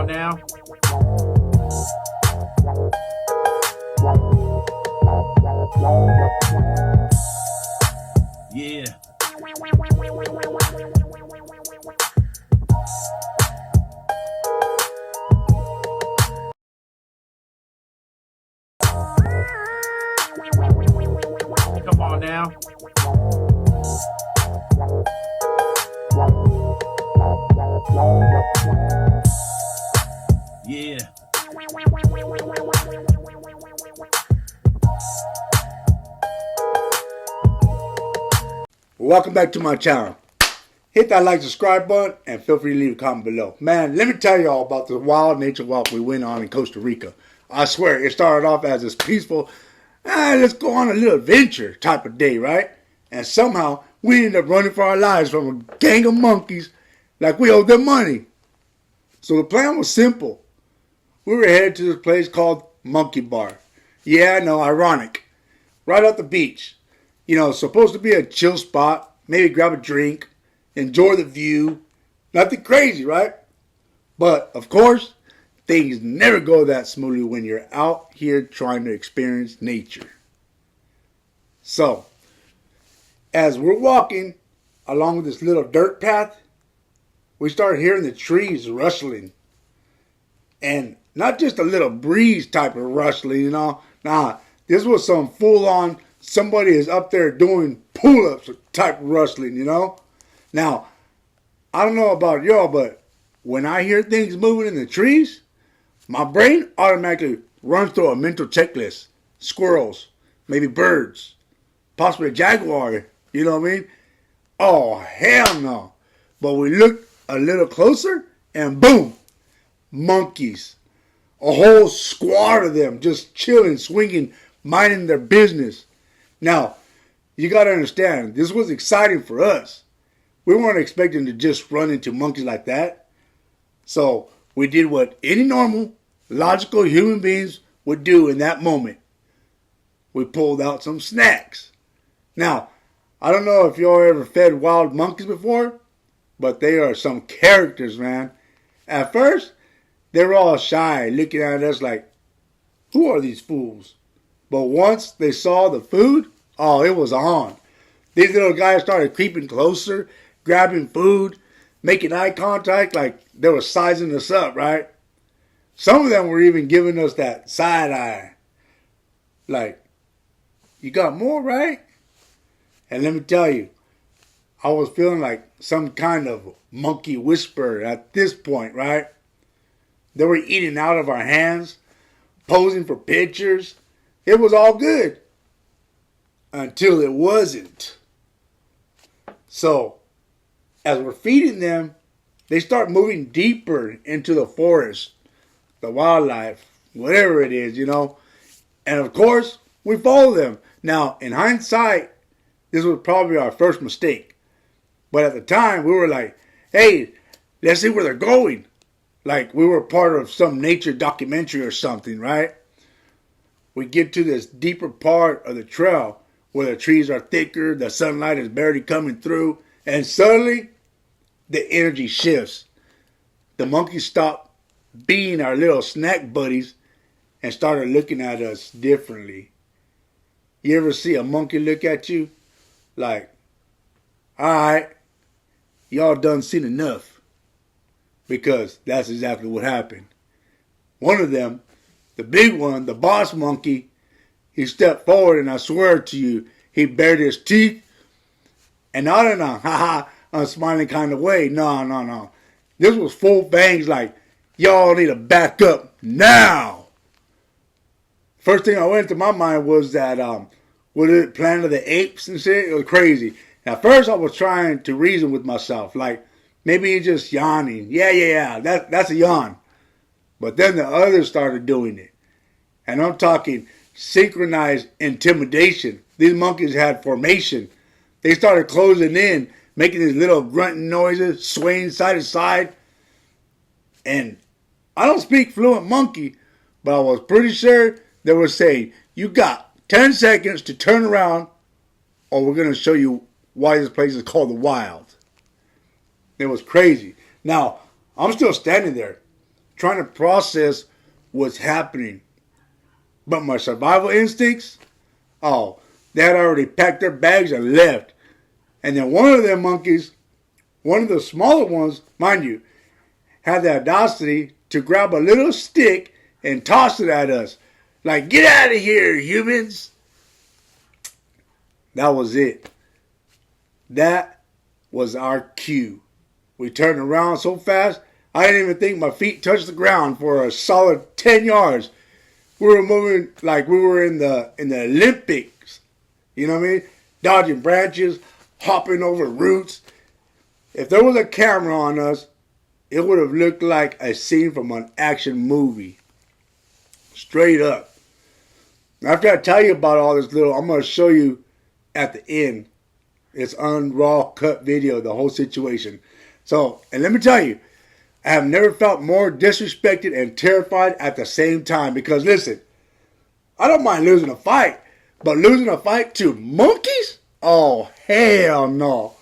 on now. Yeah. Come on now. Yeah. Welcome back to my channel. Hit that like, subscribe button, and feel free to leave a comment below. Man, let me tell y'all about the wild nature walk we went on in Costa Rica. I swear, it started off as this peaceful, let's go on a little adventure type of day, right? And somehow, we ended up running for our lives from a gang of monkeys like we owed them money. So the plan was simple. We were headed to this place called Monkey Bar. Yeah, I know, ironic. Right off the beach. You know, supposed to be a chill spot, maybe grab a drink, enjoy the view. Nothing crazy, right? But, of course, things never go that smoothly when you're out here trying to experience nature. So, as we're walking along this little dirt path, we start hearing the trees rustling. And not just a little breeze type of rustling, you know. Nah, this was some full-on, somebody is up there doing pull-ups type of rustling, you know. Now, I don't know about y'all, but when I hear things moving in the trees, my brain automatically runs through a mental checklist. Squirrels, maybe birds, possibly a jaguar, you know what I mean? Oh, hell no. But we looked a little closer, and boom, monkeys. A whole squad of them just chilling, swinging, minding their business. Now, you got to understand, this was exciting for us. We weren't expecting to just run into monkeys like that. So we did what any normal, logical human beings would do in that moment. We pulled out some snacks. Now, I don't know if y'all ever fed wild monkeys before, but they are some characters, man. At first, they were all shy, looking at us like, who are these fools? But once they saw the food, oh, it was on. These little guys started creeping closer, grabbing food, making eye contact like they were sizing us up, right? Some of them were even giving us that side eye. Like, you got more, right? And let me tell you, I was feeling like some kind of monkey whisperer at this point, right? They were eating out of our hands, posing for pictures. It was all good. Until it wasn't. So, as we're feeding them, they start moving deeper into the forest, the wildlife, whatever it is, you know. And of course, we follow them. Now, in hindsight, this was probably our first mistake. But at the time, we were like, hey, let's see where they're going. Like we were part of some nature documentary or something, right? We get to this deeper part of the trail where the trees are thicker, the sunlight is barely coming through, and suddenly the energy shifts. The monkeys stop being our little snack buddies and started looking at us differently. You ever see a monkey look at you like, alright, y'all done seen enough? Because that's exactly what happened. One of them, the big one, the boss monkey, he stepped forward and I swear to you, he bared his teeth. And not in a haha, unsmiling kind of way. No. This was full fangs like, y'all need to back up now. First thing that went to my mind was that, what is it, Planet of the Apes and shit? It was crazy. At first I was trying to reason with myself, like, maybe he's just yawning. Yeah, that's a yawn. But then the others started doing it. And I'm talking synchronized intimidation. These monkeys had formation. They started closing in, making these little grunting noises, swaying side to side. And I don't speak fluent monkey, but I was pretty sure they were saying, you got 10 seconds to turn around or we're going to show you why this place is called the Wild. It was crazy. Now, I'm still standing there. trying to process what's happening. But my survival instincts, oh, they had already packed their bags and left. And then one of them monkeys, one of the smaller ones, mind you, had the audacity to grab a little stick and toss it at us. Like, get out of here, humans. That was it. That was our cue. We turned around so fast, I didn't even think my feet touched the ground for a solid 10 yards. We were moving like we were in the Olympics. You know what I mean? Dodging branches, hopping over roots. If there was a camera on us, it would have looked like a scene from an action movie. Straight up. After I tell you about all this little, I'm going to show you at the end. It's raw cut video, the whole situation. So, and let me tell you, I have never felt more disrespected and terrified at the same time. Because listen, I don't mind losing a fight, but losing a fight to monkeys? Oh, hell no.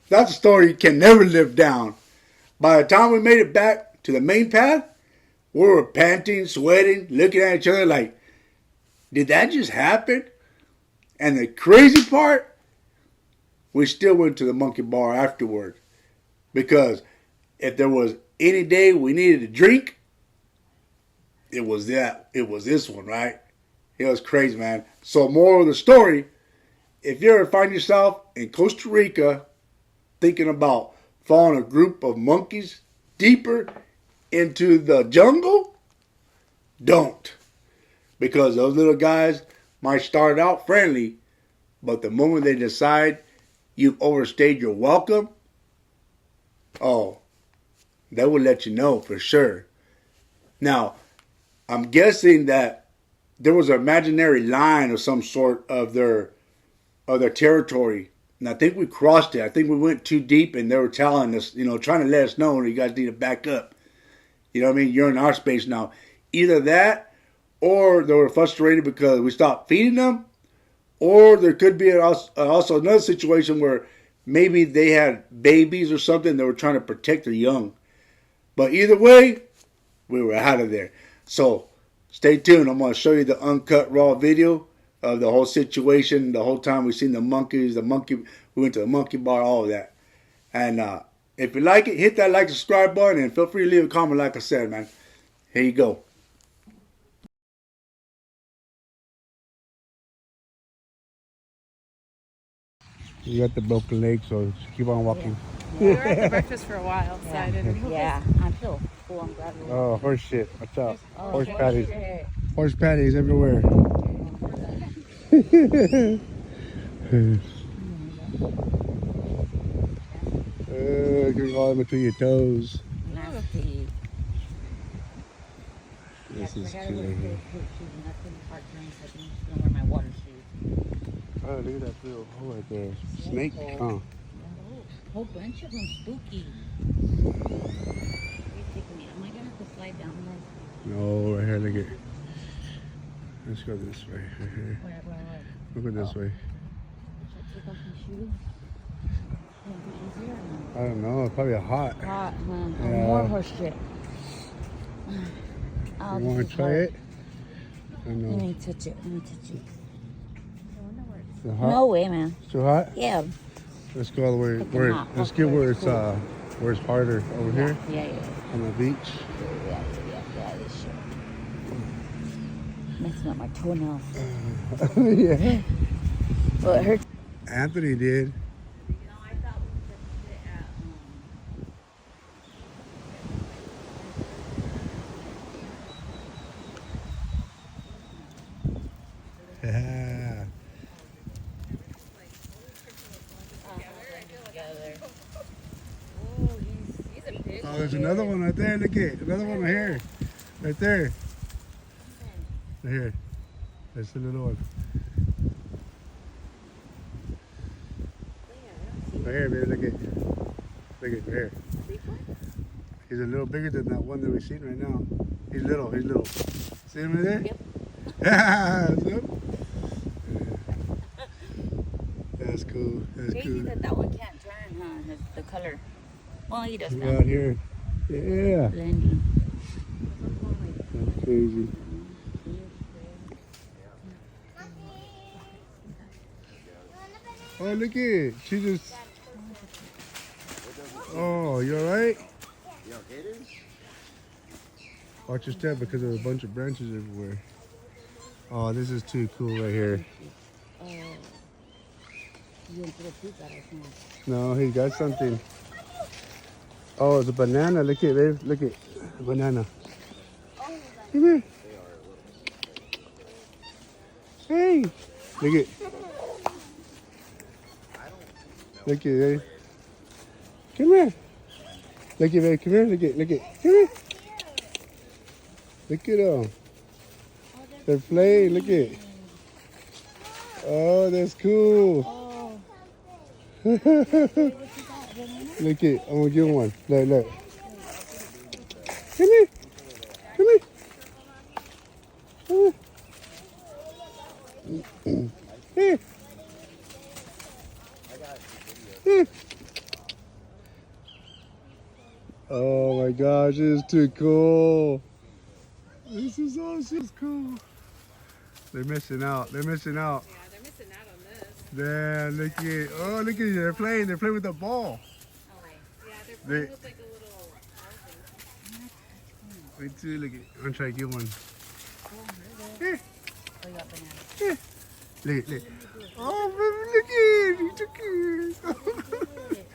That's a story you can never live down. By the time we made it back to the main path, we were panting, sweating, looking at each other like, did that just happen? And the crazy part, we still went to the monkey bar afterward. Because if there was any day we needed a drink, it was this one, right? It was crazy, man. So moral of the story, if you ever find yourself in Costa Rica thinking about following a group of monkeys deeper into the jungle, don't. Because those little guys might start out friendly, but the moment they decide you've overstayed your welcome, oh, they will let you know for sure. Now, I'm guessing that there was an imaginary line of some sort of their territory. And I think we crossed it. I think we went too deep and they were telling us, trying to let us know you guys need to back up. You know what I mean? You're in our space now. Either that or they were frustrated because we stopped feeding them, or there could be also another situation where maybe they had babies or something. They were trying to protect their young. But either way, we were out of there. So stay tuned. I'm going to show you the uncut raw video of the whole situation. The whole time we've seen the monkeys, we went to the monkey bar, all of that. And if you like it, hit that like, subscribe button, and feel free to leave a comment like I said, man. Here you go. You got the broken leg, so just keep on walking. Yeah. We were at the breakfast for a while, so I didn't. Yeah, I'm so full. I'm glad we Oh, horse shit. Watch out. Oh, horse shit. patties. Horse patties everywhere. Getting all in between your toes. Nasty. This is I cool. don't wear my water shoes. Oh, look at that little hole right there. Snake, huh? Oh, a whole bunch of them spooky. Am I gonna have to slide down this? No, right here, look at. Let's go this way. Right here. Where? Look at this way. Should I take off my shoes? It'll be easier or I don't know. It's probably hot. no? Hot, huh? Yeah. More horse shit. Oh, You want this to is try hard. it? I Let know. me touch it. Let me touch it. Is it hot? No way, man. It's too hot? Yeah. Let's go all the way. Fucking hot. Let's get where it's harder over here Yeah. on the beach. Yeah, this shit. Messing up my toenails. Yeah. Well, it hurts. Anthony did. I thought we could sit at Yeah. Oh, there's another one right there. Look at another one right here. Right there. Right here. There's the little one. Right here, baby. Look at. Right here. He's a little bigger than that one that we've seen right now. He's little. See him right there? Yep. Yeah. That's cool. That's Crazy cool. that one can't turn, huh? The color. Well, he does now. Out here. Yeah. Blending. That's crazy. Oh, look at it. She just... Oh, you alright? Watch your step because there's a bunch of branches everywhere. Oh, this is too cool right here. No, he got something. Oh, it's a banana. Look at it, babe. Look at a banana. Come here. Hey. Look at. Look at it. Come here. Look at it. Come here. Look at. Look at. Come here. Look at them. They're playing. Look at. Oh, that's cool. Look at. I'm gonna give one. Look, look. Come here. Come here. Come here. Here. Here. Oh my gosh, this is too cool. This is awesome. Cool. They're missing out. They're missing out. Yeah, they're missing out on this. Yeah, look at. Oh, look at you. They're playing. They're playing with the ball. Yeah, they're playing with like a little housing. Wait till look at. I'm gonna try to get one. Oh, you got bananas. Here. Look, look. Oh, baby, look at it. He took it.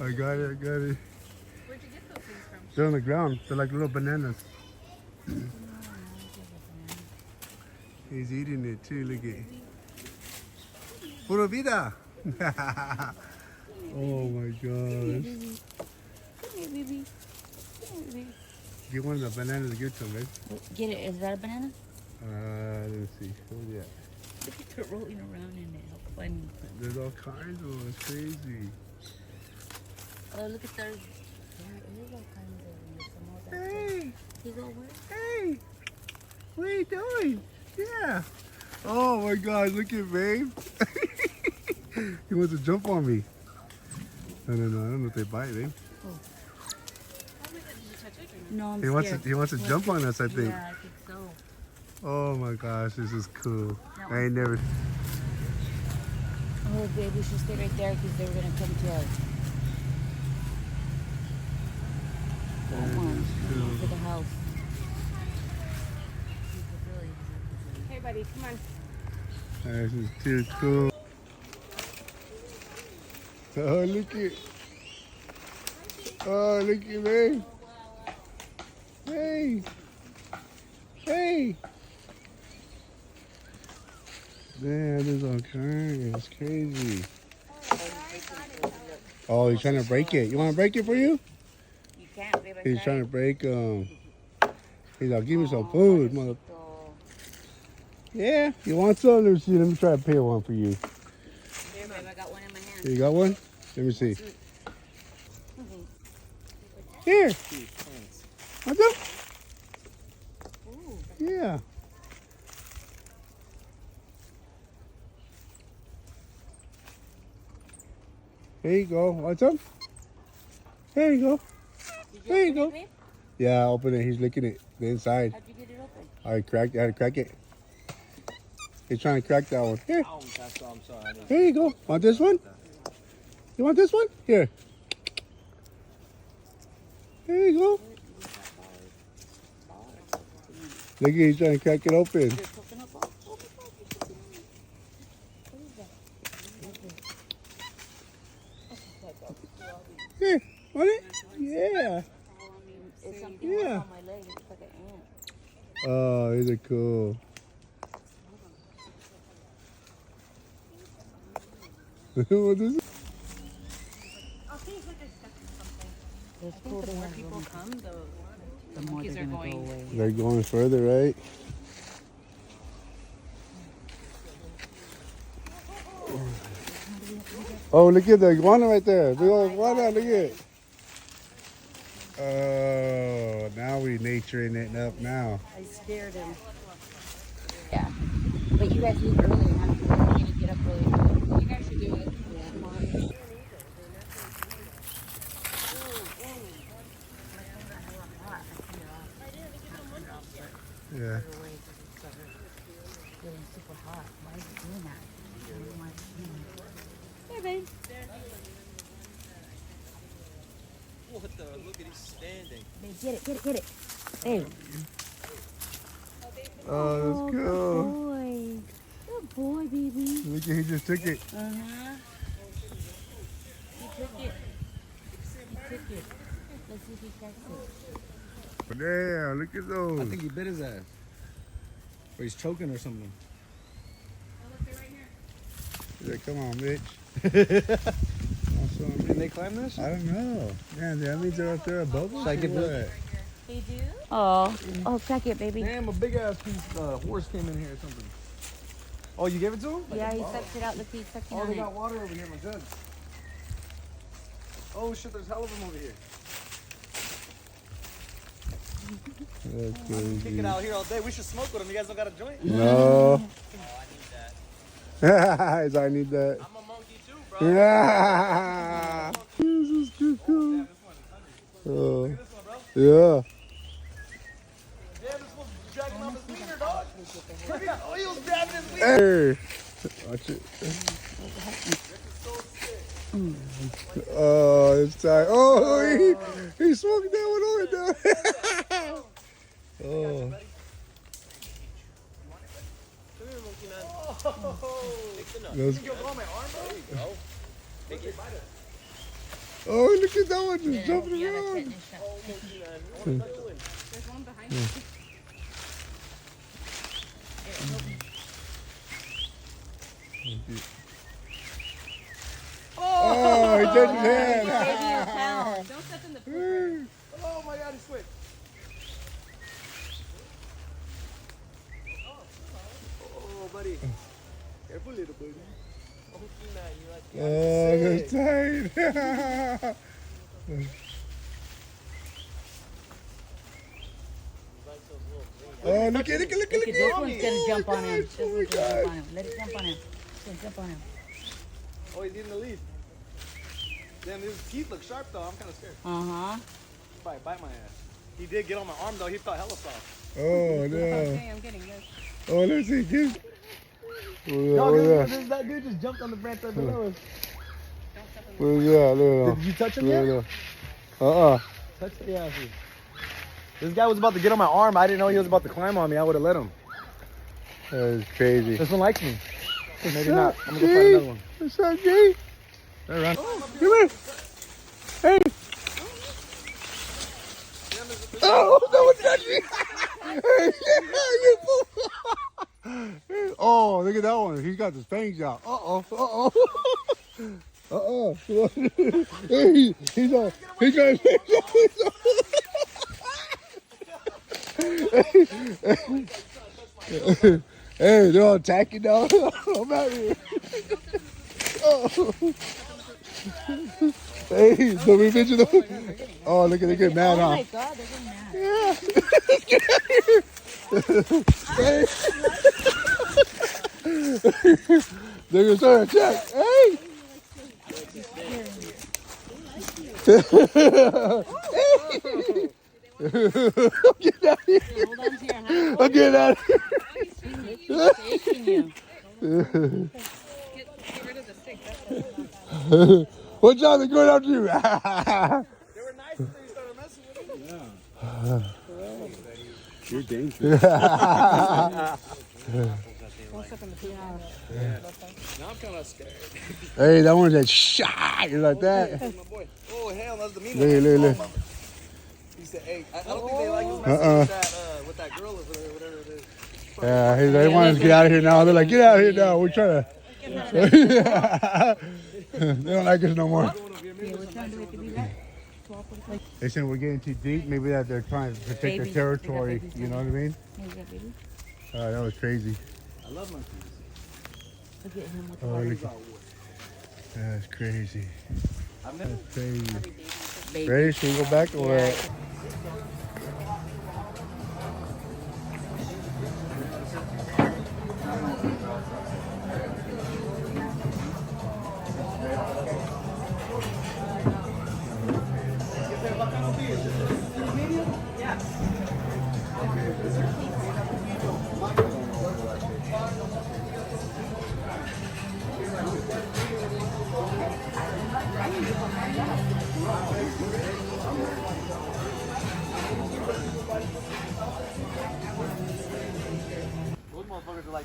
I got it. I got it. Where'd you get those things from? They're on the ground. They're like little bananas. He's eating it too. Look at it. Pura vida. Oh my gosh. Come here, baby. Get one of the bananas to give to him, babe. Get it. Is that a banana? Let's see. What is that? Look at her rolling around in it. How funny. There's all kinds of them. It's crazy. Oh, look at those. There is all kinds of them. Some more back there. Hey, He's over. hey. What are you doing? Yeah. Oh my gosh, look at babe. He wants to jump on me. No, I don't know if they bite, babe. No, I'm He wants to jump on us, I think. Yeah, I think so. Oh my gosh, this is cool. I ain't never. Oh, babe, we should stay right there because they were going to come to us. Come on. Go to the house. Hey, buddy, come on. This is too cool. Oh, look at. Oh, look at me. Hey. Hey. Man, there's all kinds. It's crazy. Oh, he's trying to break it. You want to break it for you? You can't, babe. He's trying to break He's like, give me some food, mother. Yeah, you want some? Let me see. Let me try to peel one for you. Here, babe, I got one in my hand. You got one? Let me see. Here. Want some? Yeah. There you go. Want some? There you go. There you go. Yeah, open it. He's licking it. The inside. How'd you get it open? I had to crack it. He's trying to crack that one. Here. Oh, that's all. I'm sorry. Here you go. Want this one? You want this one? Here. Here you go. Look, he's trying to crack it open. Here, want it? Yeah. It's something Yeah. on my leg. It's like an ant. Oh, these are cool. What is it? It's cool The to more have people them. come, the The more monkeys they're are gonna go going. away. They're going further, right? Oh, look at the iguana right there. Big old iguana, look at it. Oh, now we naturing it up now. I scared him. Yeah. But you guys leave early. Huh? You're gonna get up really early. You guys should do it. Yeah. Feeling super hot. Why is it doing that? I don't know why it's doing that. Hey, babe. What the? Look at he's standing. Babe, get it. Babe. Oh, that's Good cool. boy. Good boy, baby. Look, he just took it. Uh-huh. He took it. Let's see if he catches it. Damn, look at those. I think he bit his ass. Or he's choking or something. Yeah, come on, bitch. Can they climb this? I don't know. Man, that means they're up there above us. Should I get or what? They do? Oh, crack it, baby. Damn, a big ass piece horse came in here or something. Oh, you gave it to him? Yeah, he sucked it out. Look, he's sucking Oh, on they it. got water over here in my jug. Oh shit, there's hell of them over here. That's Kick crazy. it out here all day. We should smoke with them. You guys don't got a joint? No. Oh, I need that. I need that. I'm a monkey too, bro. Yeah. This is too cool. Oh. This one, bro. Yeah. Damn, this one's dragging off his wiener, dog. Look at oh, he was grabbing his wiener. Hey. Watch it. Oh, it's tight. Oh, he smoked that one over there. Oh. Come here, monkey man. Those- You go on my arm, bro? There you go. Take it. Oh, look at that one just jumping Yeah, that's around. it. Nice shot. Oh, monkey man. What are you doing? There's one behind you. Oh, he touched his hand. Baby, you pound. Don't step in the pool. Oh my god, he switched. Oh, buddy. Careful, little buddy. Monkey man, you like Oh, that's tight. Oh, look at it, look at Look, it. this one's gonna jump on him. Oh, This one's gonna jump on him. Let it jump on him. It's gonna jump on him. Oh, he's eating the leaf. Damn, his teeth look sharp though. I'm kind of scared. Uh-huh. He probably bite my ass. He did get on my arm though. He felt hella soft. Oh, no. Okay, I'm getting this. Oh, let's see. Give. Oh, yeah, No, oh, yeah. that dude just jumped on the branch right below us. Oh, yeah, look. Did you touch him Yeah, yet? look. Uh-uh. Touch it? Yeah, I see. This guy was about to get on my arm. I didn't know he was about to climb on me. I would have let him. That's crazy. This one likes me. Maybe up, not. I'm gonna go G? find another one. What's up, G? There, run. Come here. Hey. Oh, no one touched me. Hey, you fool. Oh, look at that one. He's got his fangs out. Uh-oh. Uh-oh. Uh-oh. Hey, he's on. He's on. Hey, they're all attacking now. I'm out here. Oh. Hey, so we mentioned them. Oh, look at they get mad, Oh huh? my God, they're getting mad. Yeah. Get out here. Hey. They're gonna start to attack. Hey. Get out here. Hold on to your hand. I'm getting out of here. He's shaking you. Get rid of the stick. That's What job is going after you? They were nice until you started messing with them. You're dangerous. Don't step in the pool. Now I'm kind of scared. Hey, that one's that shot. You're like that. My boy. Oh, hell, that's the mean Look. one. He said, hey, I don't think they like us messing with that girl or whatever it is. Yeah, they want us to get out of here now. They're like, get out of here now. We're trying to. They don't like us no more. They said we're getting too deep. Maybe that they're trying to protect their Babies. territory. They got babies You know what I mean? baby. That was crazy. I love monkeys. Look at him with the Oh, water. look. That's crazy. I've never. That's crazy. Baby. Ready? Should we go back or Yeah. what?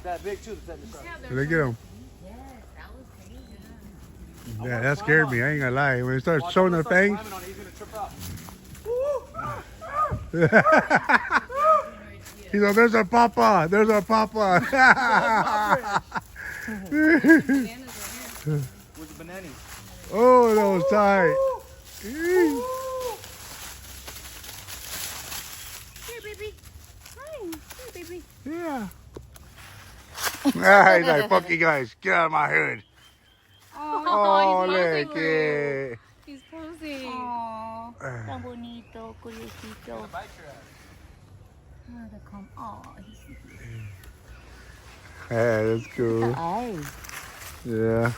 like that big too. The tetanus shot. Look at him. Yes, that was crazy, huh? Yeah, that scared me. I ain't gonna lie. When it starts showing their fangs. Climbing on it, he's gonna trip out. He's like, there's our papa. There's our papa. Bananas right here. Where's the bananas? Oh, that was tight. Here, baby. Hi. Here, baby. Yeah. Ah, he's like, fuck you guys. Get out of my hood. Oh, he's look posing. it. He's posing. Aww. Tan bonito, curiosito. Bite your ass. Oh, the come. Oh, he's Yeah, that's cool. eyes. Yeah.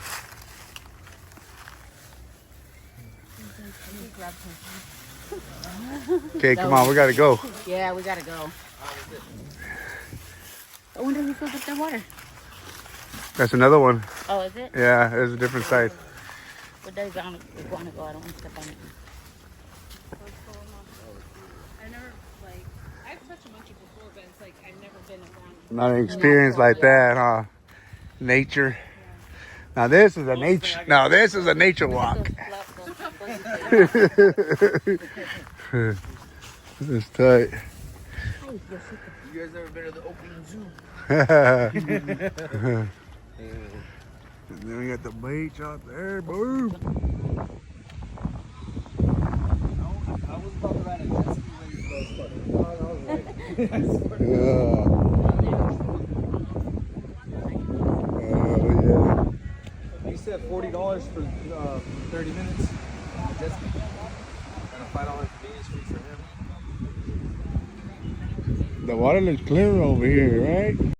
Okay, come on. We gotta go. Yeah, we gotta go. I wonder if he filled up their water. That's another one. Oh, is it? Yeah, there's a different side. But they want to go. I don't want to step on it. I've never, like, I've touched a monkey before, but it's like I've never been around. Not an experience like that, huh? Nature. Now this is a nature. Now this is a nature walk. It's tight. You guys ever been to the Oakland Zoo? And then we got the beach out there, boom. I was about to ride a jet ski when you Yeah. Yeah. He said $40 for 30 minutes. Jet ski. And a $5 convenience fee for him. The water looks clear over here, right?